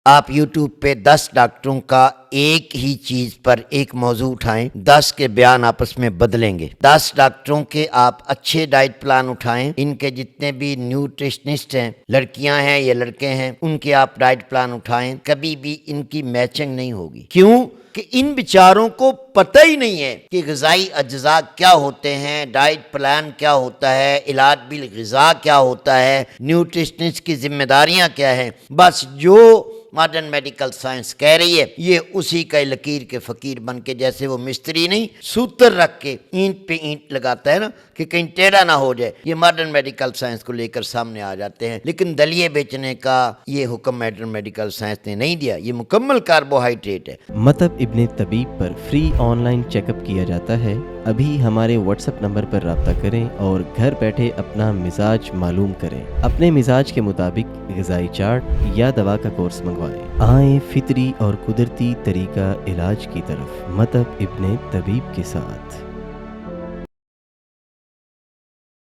آپ یوٹیوب پہ 10 ڈاکٹروں کا ایک ہی چیز پر ایک موضوع اٹھائیں، 10 کے بیان آپس میں بدلیں گے۔ 10 ڈاکٹروں کے آپ اچھے ڈائٹ پلان اٹھائیں، ان کے جتنے بھی نیوٹریشنسٹ ہیں، لڑکیاں ہیں یا لڑکے ہیں، ان کے آپ ڈائٹ پلان اٹھائیں، کبھی بھی ان کی میچنگ نہیں ہوگی۔ کیوں کہ ان بیچاروں کو پتہ ہی نہیں ہے کہ غذائی اجزاء کیا ہوتے ہیں، ڈائٹ پلان کیا ہوتا ہے، علاج بالغذا کیا ہوتا ہے، نیوٹریشنسٹ کی ذمہ داریاں کیا ہیں۔ بس جو ماڈرن میڈیکل سائنس کہہ رہی ہے، یہ اسی کا لکیر کے فقیر بن کے، جیسے وہ مستری نہیں سوتر رکھ کے اینٹ پہ اینٹ لگاتا ہے نا کہ کہیں ٹیڑھا نہ ہو جائے، یہ ماڈرن میڈیکل سائنس کو لے کر سامنے آ جاتے ہیں۔ لیکن دلیے بیچنے کا یہ حکم ماڈرن میڈیکل سائنس نے نہیں دیا، یہ مکمل کاربوہائیڈریٹ ہے۔ مطب ابن طبیب پر free online checkup کیا جاتا ہے۔ ابھی ہمارے واٹس ایپ نمبر پر رابطہ کریں اور گھر بیٹھے اپنا مزاج معلوم کریں۔ اپنے مزاج کے مطابق غذائی چارٹ یا دوا کا کورس منگوائیں۔ آئیں فطری اور قدرتی طریقہ علاج کی طرف، مطب ابن طبیب کے ساتھ۔